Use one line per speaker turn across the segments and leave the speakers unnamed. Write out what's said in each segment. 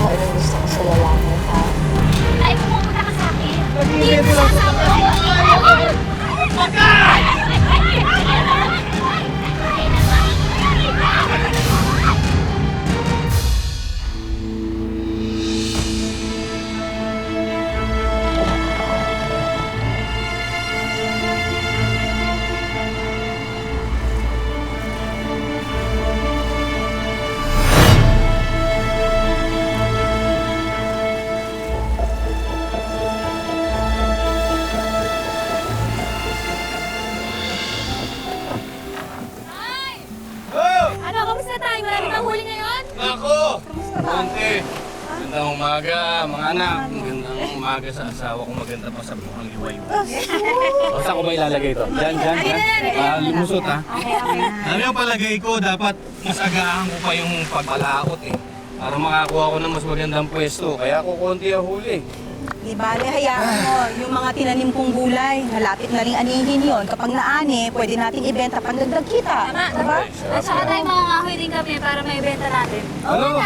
ako ng gusto ko sa lalaki, ha?
Ay, pumunta ka sa akin.
Nag-iingat lang.
Ano, kamusta tayo? Marami kang huli ngayon?
Ako! Monte! Magandang umaga, mga anak. Magandang umaga sa asawa ko. Maganda pa sa bukang liway. O, saan ko ba ilalagay ito? Diyan. Lumusot, ha? Alam yung palagay ko, dapat mas agahan ko pa yung pagpalaot, eh. Para makakuha ko ng mas magandang pwesto. Kaya ako konti ang huli.
Di bale, hayaan mo, yung mga tinanim kong gulay, malapit na rin anihin yon. Kapag naani, pwede nating ibenta pandagdag kita.
Tama,
Diba?
At saka tayo mga kahoy din kami para may benta natin.
Ano?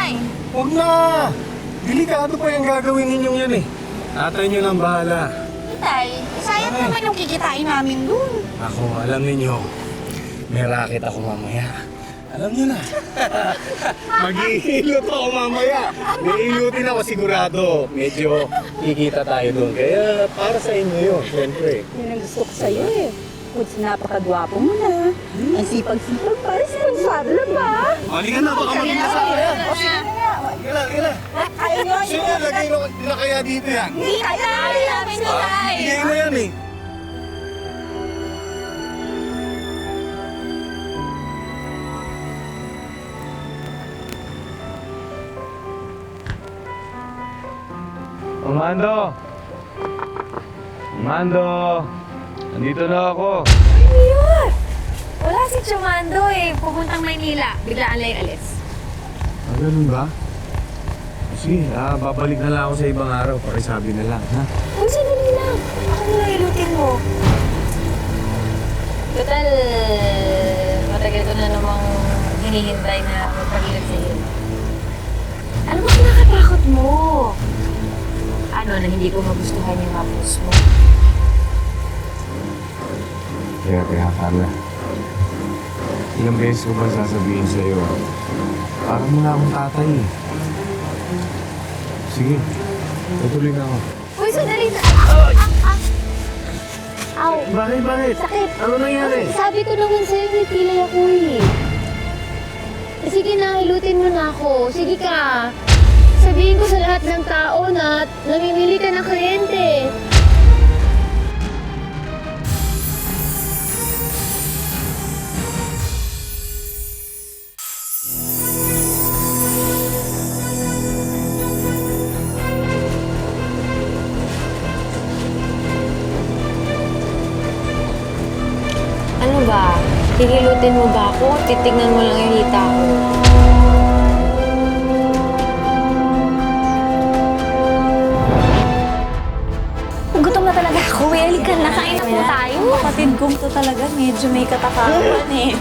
Huwag na! Delikado pa yung gagawin ninyong yan, eh. Tatay niyo lang bahala.
Tay, sayang naman yung kikitain namin dun.
Ako, alam ninyo, may racket ako mamaya. Alam niyo na. Mag-iilot ako mamaya. May ilutin ako sigurado. Medyo kikita tayo doon. Kaya para sa inyo yun, siyempre.
Yun ang gusto ko sa'yo eh. Kuts, napakagwapo mo na. Ang sipag-sipag, para responsable pa.
Halika na, baka mag-inasa ka yan.
O sige na nga.
Halika na.
Ayaw nyo,
Sige, lagay na kaya dito yan.
Hindi kaya namin na
Bigay na yan eh. Mando! Mando! Nandito na ako.
Ano yun? Wala si Chumando eh. Pupuntang Maynila. Biglaan lang yung alis.
Ganun ba? Sige, babalik na lang ako sa ibang araw. Pakisabi na lang, ha?
Uy, sandali lang. Ako na ilutin mo. Total, matagal ko na namang hinihintay na magpagilid sa'yo. Ano ba kinakatakot mo? Ano na hindi ko magustuhan yung hapos mo?
Kaya, Carla. Ilang beses ko ba sasabihin sa'yo? Parang muna akong tatay eh. Sige, tutuloy na ako.
Uy, sandali na! Aw!
Bakit?
Sakit!
Ano nangyari?
Sabi ko naman sa'yo, may pilay ako eh. Sige na, hilutin mo na ako. Sige ka. Sabihin ko sa lahat ng tao na namimili ka ng kliyente. Ano ba? Hihilutin mo ba ako? Titignan mo lang yung hita ko. Gutom na talaga ako. Halika na, kain na po tayo.
Kapatid kong to talaga, medyo may katakawan eh.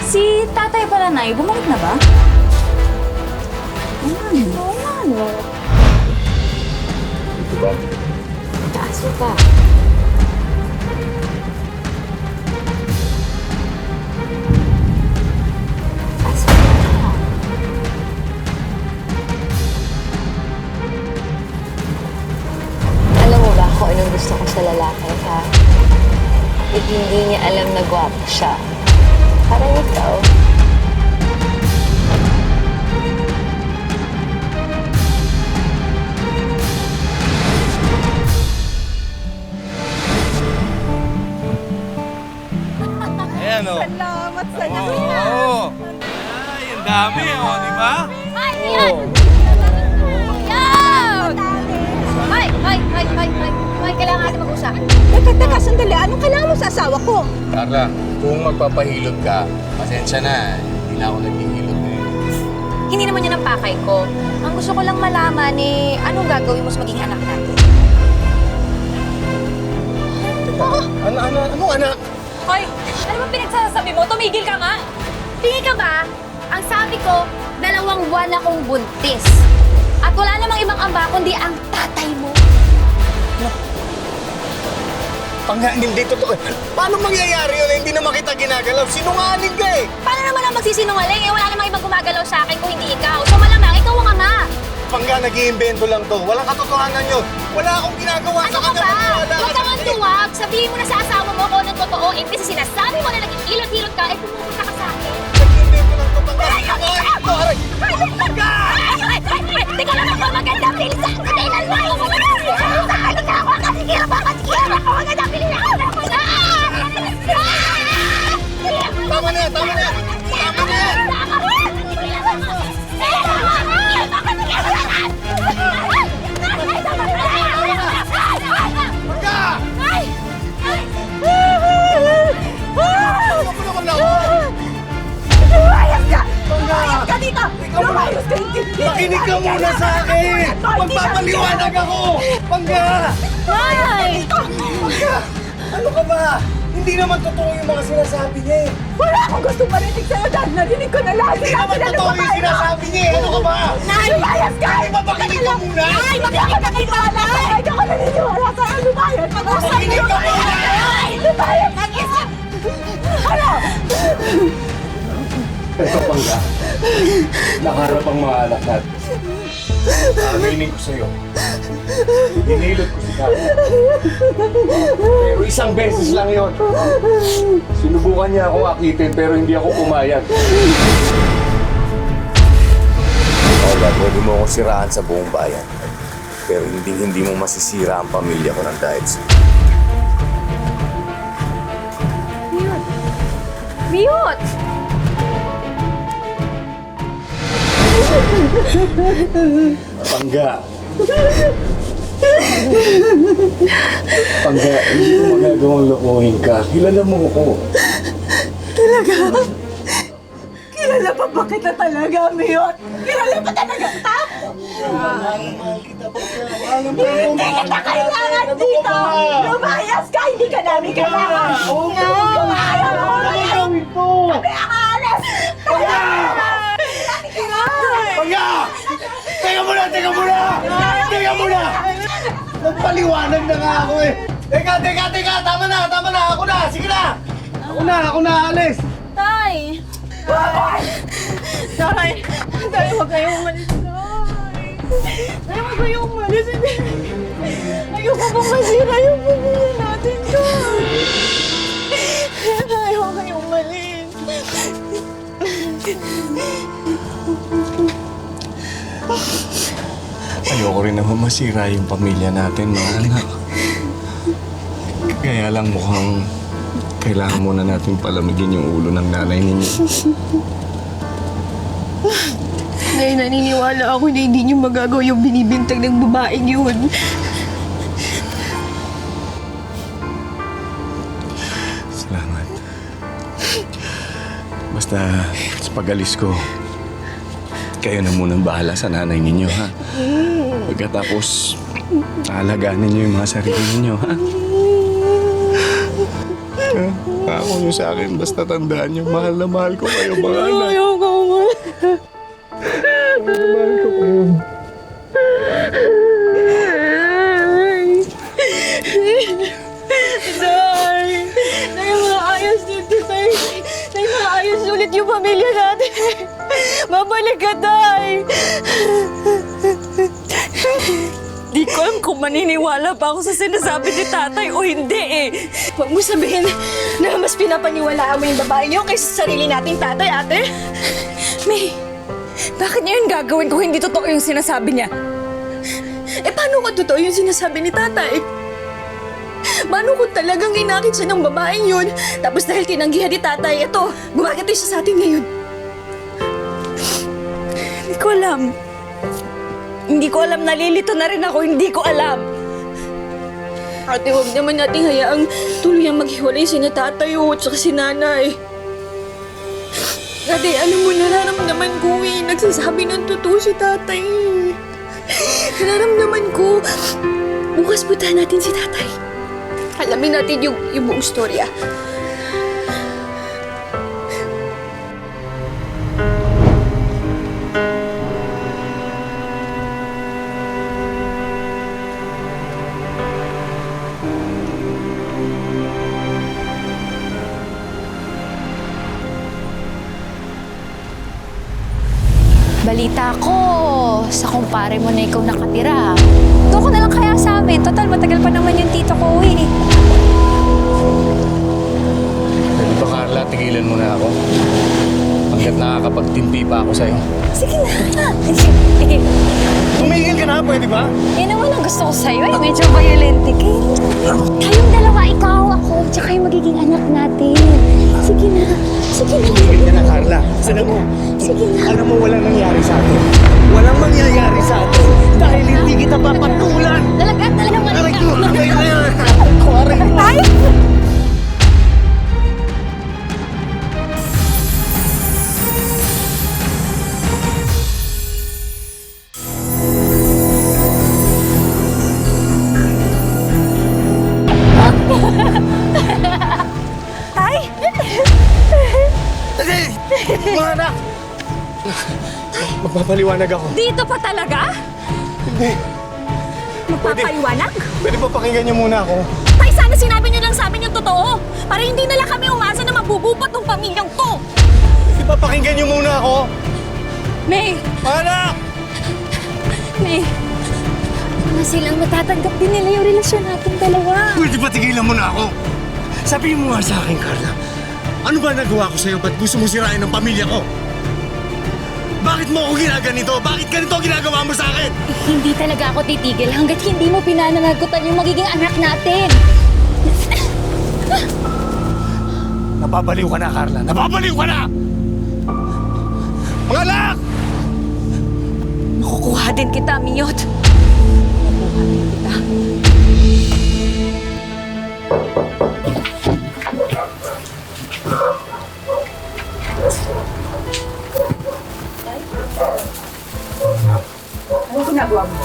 Si tatay pala, Nay, bumalik na ba?
Ano?
Ito ba?
Aso ka. Aso ka. Alam mo ba kung anong gusto ko sa lalaki, ha? At hindi niya alam na gwapo siya. Parang ikaw.
Ayan o.
Salamat sa
Oo. Ay, ang dami o, di ba?
Ay, yan! Yan! Ay, kailangan natin mag-usap.
Teka, sandali. Anong kailangan mo sa asawa ko?
Carla, kung magpapahilot ka, pasensya na. Hindi na ako naghihilot ngayon.
Hindi naman yan ang pakay ko. Ang gusto ko lang malaman eh, anong gagawin mo sa maging anak natin?
Anong anak?
Hoy! Ano ba pinagsasabi mo? Tumigil ka nga! Tingin ka ba? Ang sabi ko, 2 buwan akong buntis. At wala namang ibang amba kundi ang tatay mo.
Pangga, hindi totoo. Paano mangyayari yun na hindi naman kita ginagalaw? Sinungaling ka eh!
Paano naman ang magsisinungaling? Eh, wala namang ibang gumagalaw sa akin kung hindi ikaw. So malamang, ikaw ang ama.
Pangga, nag-iimbento lang to. Walang katotohanan yun. Wala akong ginagawa
Ano
sa
ka
kanya.
ba?
Maniwala
Huwag
ka
kang
sa
tuwag. Sabihin mo na sa asawa mo kung anong totoo. Imbis na sinasabi mo na nag-iilot-hilot ka, eh pumupunta ka sa akin.
Nag-iimbento lang to. Pangga, ako! Ito, aray!
Teka lang ako, maganda, bilisan! Kailan mo ako maganda? Halika ako, kasikira ba? Kasikira ako, maganda, bilisan!
Tama na yan! Tama na yan! Tama na yan! Pangga! Ako naman ako!
Lumayas ka!
Pangga!
Lumayas ka dito! Lumayas ka!
Makinig ka muna sa akin! Magpapaliwanag ako! Pangga!
Nay!
Pangga! Ano ka ba? Hindi naman totoo yung mga sinasabi niya eh.
Wala akong gusto marinig sa'yo dahil narinig ko na lahat.
Hindi naman totoo yung sinasabi niya eh. Ano ka ba?
Nay! Lumayas ka!
Di ba makinig ka muna?
Ay! Bakit ka naniniwala? Ay! Hindi ako naniniwala sa'yo! Lumayas! Mag-usap
Makinig ka muna!
Ay! Lumayas! Mag-isip! Ano?
Ito, Pangga. Nakaharap ang mga anak natin. Aminin ko sa'yo. Hinilot ko si Kaya. Pero isang beses lang yon. Sinubukan niya akong akitin pero hindi ako pumayag.
Paula, pwede mo akong siraan sa buong bayan. Pero hindi mo masisira ang pamilya ko ng dahil sa'yo.
Mute!
Pangga. Pangga, hindi ko magagawang lokohin ka. Kilala mo ako.
Kilala pa ba kita talaga, Miyot? Kilala pa talaga kita? Hindi kita kailangan dito! Lumayas ka! Hindi ka namin kailangan! Oo nga! Lumayas mo!
Gawin ko!
Kami ang aalis!
Pangga! Pangga! Teka muna! Teka muna! Teka muna! Nagpaliwanag na nga ako eh! Teka! Tama na! Ako na! Sige na! Ako na! Alis!
Tay! Tay! Tay, huwag kayong umalis, Tay! Tay, huwag kayong umalis. Ayoko pong masira yung pamilya natin, Tay! Tay, huwag kayong umalis.
Ayoko rin naman masira yung pamilya natin, mga anak. Kaya lang mukhang kailangan muna natin palamigin yung ulo ng nanay ninyo.
Nay, naniniwala ako na hindi niyo magagawa yung binibintag ng babaeng yun.
Salamat. Basta sa pag-alis ko, kayo na munang bahala sa nanay ninyo, ha? Pagkatapos, aalagaan ninyo yung mga sarili ninyo, ha? Ako nyo sa akin, basta tandaan nyo, mahal na mahal ko kayo, mga anak.
Ayoko umalis.
Mahal ko kayo.
Tay! Tay, maayos dito, Tay! Tay, maayos ulit yung pamilya natin! Babalik ka, Tay! Di ko alam kung maniniwala pa ako sa sinasabi ni tatay o hindi eh.
Huwag mo sabihin na mas pinapaniwalaan mo yung babae niyo kaysa sa sarili nating tatay, ate.
May, bakit niya yun gagawin kung hindi totoo yung sinasabi niya?
Eh, paano kung totoo yung sinasabi ni tatay? Paano kung talagang inakit siya ng babaeng yun? Tapos dahil tinanggihan ni tatay, ito, gumagatoy siya sa atin ngayon.
Hindi ko alam. Hindi ko alam, nalilito na rin ako, hindi ko alam.
Ate, huwag naman nating hayaang tuluyang maghiwalay si tatay at saka si nanay. Ate, alam mo, nararamdaman ko eh. Nagsasabi ng totoo si tatay. Nararamdaman ko. Bukas puntahan natin si tatay. Alamin natin yung buong storya.
Balita ko, sa kumpare mo na ikaw nakatira. Doon ko na lang kaya sa amin. Total, matagal pa naman yung tito ko eh.
Pwede ba, Carla, tigilan mo na ako? Hanggat nakakapagtimpi pa ako sa'yo.
Sige na. Sige.
Tumigil ka na, pwede ba?
Yan naman ang gusto ko sa'yo eh. Medyo violent eh. Kayong dalawa, ikaw, ako, tsaka yung magiging anak natin. Sige na. Sige na.
Tumigil ka na, Carla. Alam mo,
Sige na.
alam mo walang nangyari sa atin. Walang mangyayari sa atin dahil hindi kita papatulan.
Talaga mali
Aray
ka.
ko, aray ko yan. Aray ko.
Ay! Ay!
Hindi! Mga anak! Magpapaliwanag ako.
Dito pa talaga?
Hindi.
Magpapaliwanag?
Pwede pa pakinggan niyo muna ako.
Tay, sana sinabi niyo lang sa amin yung totoo. Para hindi na lang kami umasa na mabubupot ng pamilyang to.
Pwede pa pakinggan niyo muna ako.
May!
Mga anak!
May! Na silang matatanggap din nila yung relasyon natin dalawa.
Pwede ba tigilan mo na ako? Sabihin mo nga sa akin, Carla. Ano ba nagawa ko sa'yo? Ba't gusto mo sirain ang pamilya ko? Bakit mo ako ginaganito? Bakit ganito ang ginagawa mo sa akin?
Hindi talaga ako titigil hanggat hindi mo pinananagutan yung magiging anak natin.
Napabaliw ka na, Carla. Napabaliw ka na! Mga anak!
Nakukuha din kita, Miyot. Nakukuha din kita.
Anong ginagawa mo?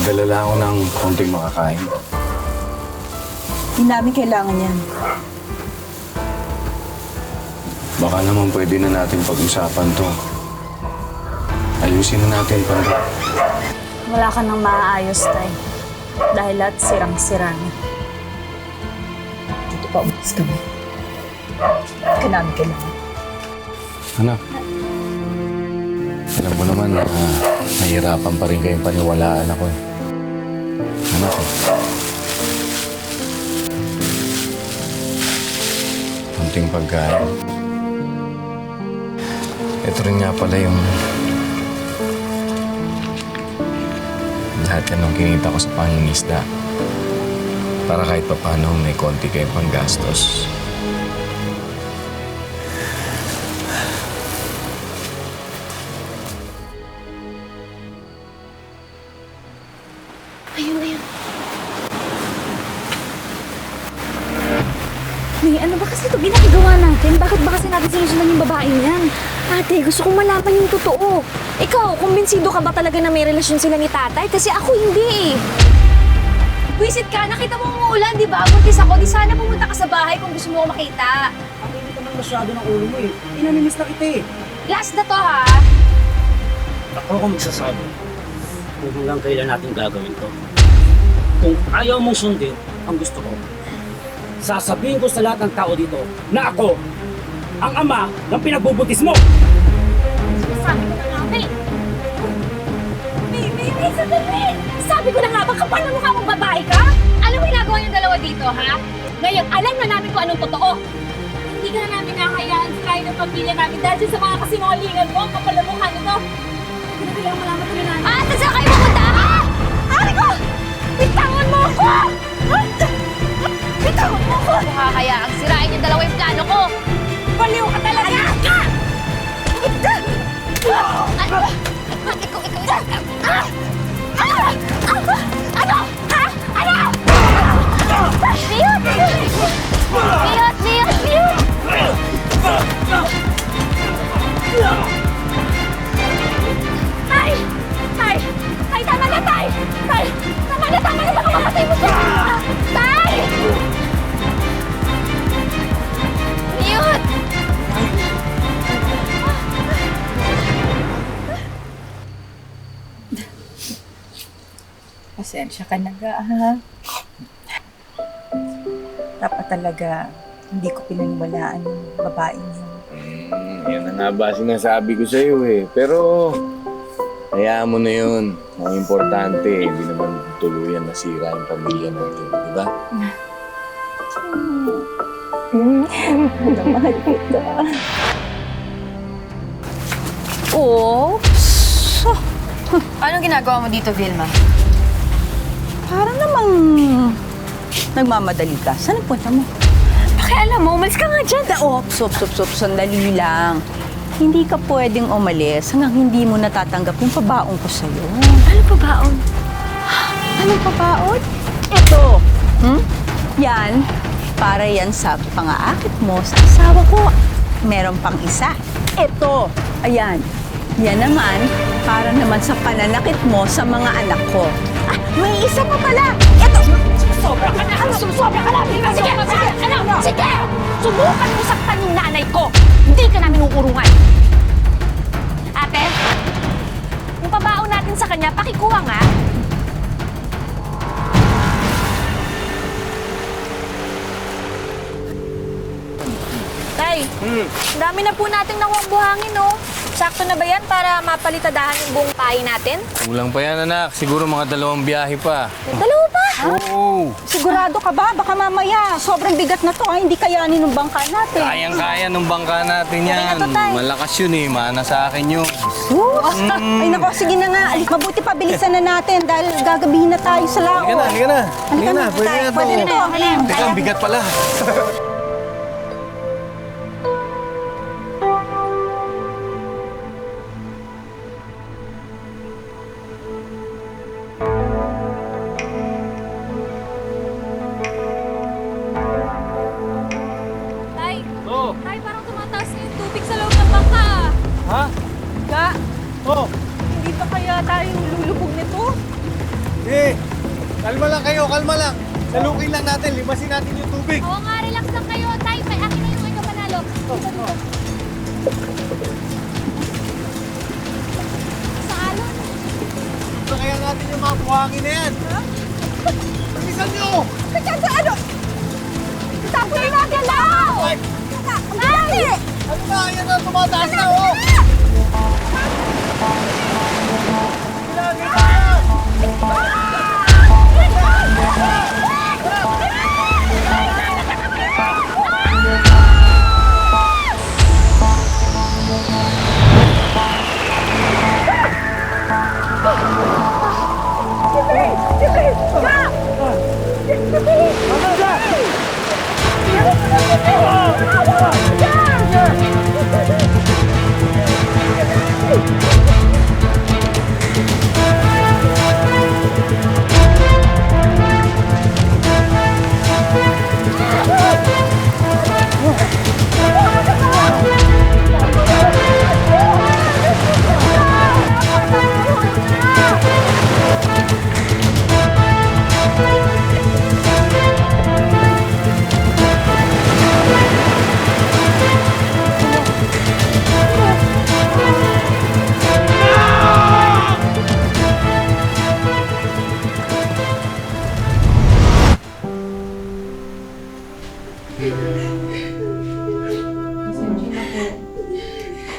Dala lang ako ng konting makakain.
Hindi namin kailangan yan.
Baka naman pwede na natin pag-usapan to. Ayusin na natin para...
Wala ka nang maaayos, Tay. Dahil lahat sirang-sira na.
Dito pa, umalis kami. Hindi ka namin kailangan.
Anak, alam mo naman na nahihirapan pa rin kayong paniwalaan ako eh. Anak eh. Konting pagkain. Ito rin nga pala yung lahat yan ng kinita ko sa pangingisda. Para kahit pa paano may konti kayong panggastos.
May ano ba kasi ito ginagawa natin? Bakit ba kasi natin sinusundan yung babaeng yan? Ate, gusto kong malaman yung totoo.
Ikaw, kumbinsido ka ba talaga na may relasyon sila ni tatay? Kasi ako hindi eh.
Wisit ka, nakita mo umuulan, di ba? Buntis ako, di sana pumunta ka sa bahay kung gusto mo ako makita.
Ang hindi naman masyado ng ulo mo eh. Inanimiss na kita eh.
Last na to, ha?
Ako kung magsasabi kung hanggang kailan natin gagawin to. Kung ayaw mong sundin ang gusto ko, sasabihin ko sa lahat ng tao dito na ako ang ama ng pinagbubuntis mo!
Sabi ko na nga, May! May, sandali! Sabi ko na nga, baka kapal na mukha mong babae ka? Alam mo ginagawa yung dalawa dito, ha? Ngayon, alam na namin kung anong totoo. Hindi ka na namin nakakayaan sa kain ng pamilya namin dahil sa mga kasinungalingan mo, ang kapal na mukha nito. Hindi na kailangan malaman tuloy namin. Ah, saan kayo pupunta? Ari ko! Bitawan mo ako! Bitawan mo ako! Nakakayaang sirain yung dalawa yung plano ko. Baliw ka talaga! Ano? Ha? Ano? Miyot! Miyot! Miyot! Miyot! Tay! Tay! Tay, tama na, Tay! Tay! Tama na! Baka mamatay mo siya! Tay! Miyot!
Pasensya ka na ga, ha? Dapat talaga hindi ko pinaniwalaan yung babaeng yun.
Yan na nga ba sinasabi ko sa'yo eh. Pero, hayaan mo na yun. Ang importante, hindi naman tuluyan nasira yung pamilya natin. Di ba?
Mahal kita.
Oo. Anong ginagawa mo dito, Vilma?
Parang namang nagmamadali ka. Saan ang punta mo?
Pakialam mo, umalis ka nga dyan.
Sandali lang. Hindi ka pwedeng umalis hanggang hindi mo natatanggap yung pabaong ko sa'yo.
Ano pa baon?
Anong pabaon? Ito. Yan. Para yan sa pang-aakit mo sa asawa ko. Meron pang isa. Ito. Ayan. Yan naman, para naman sa pananakit mo sa mga anak ko. Ah, may isa pa pala. Ito.
Sobra ka na! Sobra ka na! Sige! Ano? Sige! Subukan mo saktan yung nanay ko! Hindi ka namin uurungan! Ate, yung pabaon natin sa kanya, pakikuha nga!
Tay, dami na po nating nakuha buhangin, no? Sakto na ba yan para mapalitadahan yung buong pahay natin?
Kulang pa yan, anak. Siguro mga 2 biyahe pa.
Dalawa pa?
Oo.
Sigurado ka ba? Baka mamaya, sobrang bigat na to. Hindi kayanin ng bangka natin.
Kayang-kaya nung bangka natin yan.
na to, Tay.
Malakas yun eh. Mana sa akin yun.
Sus! Ay nako, sige na nga. Mabuti pa, bilisan na natin dahil gagabihin na tayo sa lao.
Halika na.
Halika na,
Pwede na to.
pwede na to.
Teka, ang bigat pala.
Tay,
Oo.
Tay, parang tumataas na yung tubig sa loob ng bangka.
Ha?
Ga,
Oo.
hindi pa kaya tayo lulubog nito?
Eh, kalma lang kayo, kalma lang. Salukin lang natin, limasin natin yung tubig.
Oo nga, relax lang kayo. Tay, may akin na yung ikaw panalo. Sa alon.
Ito kaya natin yung mga buhangin na yan. Bilisan nyo!
Kaya sa ano? Tapunin natin lao!
Ay,
Dali!
ano na? Ayan na, tumataas na, oh! Lagi na!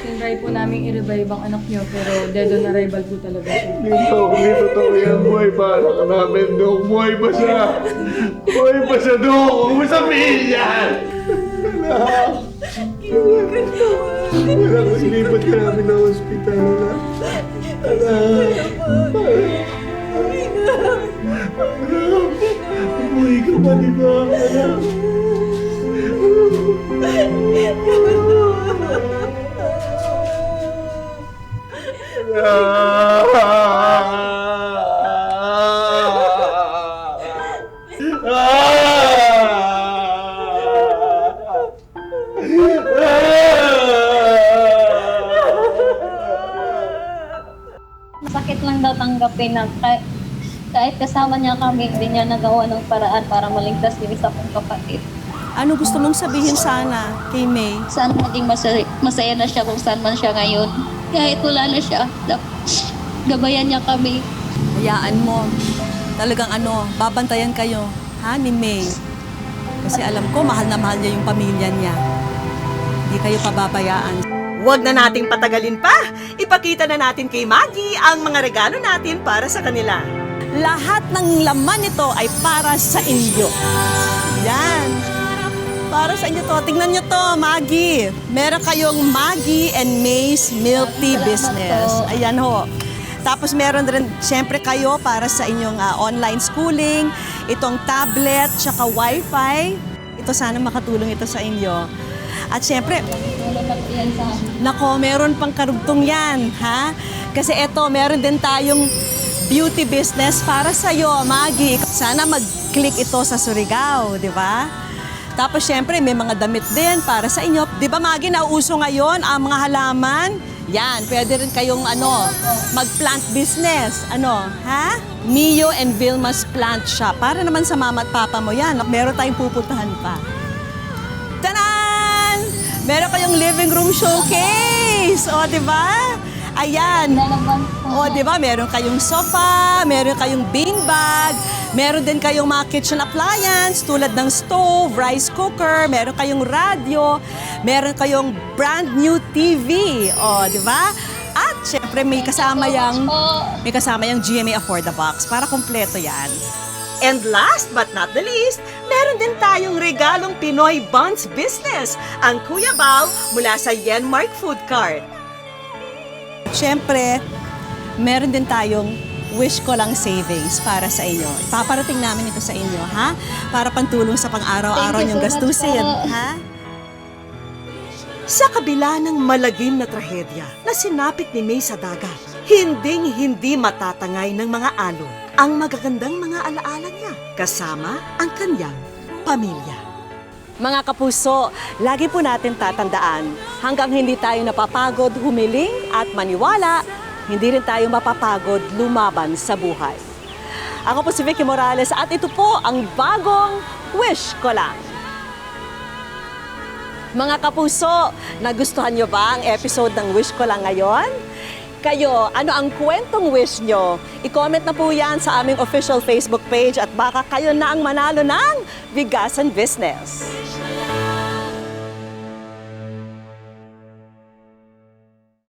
Tinry po namin i-revive ang anak niyo, pero dead on arrival po talaga siya.
Hindi totoo yan, boy. Para ka namin, Dok. Buhay pa siya. Buhay pa siya, Dok. Huwag mo sabihin yan. Anak. Anak, ilipat ka namin ng hospital, anak. Anak. Anak. Buhay ka pa, di ba? Anak.
Sakit lang daw tanggapin na kahit kasama niya kami, hindi niya nagawa ng paraan para maligtas din sa kong kapatid.
Ano gusto mong sabihin sana kay May?
Sana maging masaya na siya kung saan man siya ngayon. Kahit wala na siya, gabayan niya kami.
Hayaan mo. Talagang babantayan kayo, ha, ni May. Kasi alam ko, mahal na mahal niya yung pamilya niya. Hindi kayo pababayaan. Huwag na nating patagalin pa. Ipakita na natin kay Maggie ang mga regalo natin para sa kanila. Lahat ng laman nito ay para sa inyo. Yan. Para sa inyo to. Tingnan nyo to, Maggie. Meron kayong Maggie and May's Milk Tea Business. Ayan ho. Tapos meron rin, syempre kayo para sa inyong online schooling, itong tablet, tsaka wifi. Ito sana makatulong ito sa inyo. At syempre, nako, meron pang karugtong yan, ha? Kasi ito, meron din tayong beauty business para sa'yo, Maggie. Sana mag-click ito sa Surigao, di ba? Tapos syempre, may mga damit din para sa inyo. Di ba, Maggie, nauuso ngayon ang mga halaman? Yan, pwede rin kayong mag-plant business. Ha? Mio and Vilma's Plant Shop. Para naman sa mama at papa mo yan. Meron tayong pupuntahan pa. Tanan! Meron kayong living room showcase. O, di ba? Ayan. O, di ba? Meron kayong sofa, meron kayong beanbag, meron din kayong mga kitchen appliance tulad ng stove, rice cooker, meron kayong radio, meron kayong brand new TV. O, di ba? At syempre may kasama yung GMA Afford the Box para kumpleto yan. And last but not the least, meron din tayong regalong Pinoy Buns Business, ang Kuya Bao mula sa Yenmark Food Cart. Siyempre, meron din tayong wish ko lang savings para sa inyo. Paparating namin ito sa inyo, ha? Para pantulong sa pang-araw-araw niyong gastusin, ha? Sa kabila ng malagim na trahedya na sinapit ni May sa dagat, hinding-hindi matatangay ng mga alon ang magagandang mga alaala niya kasama ang kanyang pamilya. Mga kapuso, lagi po natin tatandaan, hanggang hindi tayo napapagod humiling at maniwala, hindi rin tayo mapapagod lumaban sa buhay. Ako po si Vicky Morales at ito po ang bagong Wish Ko Lang. Mga kapuso, nagustuhan nyo ba ang episode ng Wish Ko Lang ngayon? Kayo, ano ang kwentong wish nyo? I-comment na po yan sa aming official Facebook page at baka kayo na ang manalo ng Bigasan Business.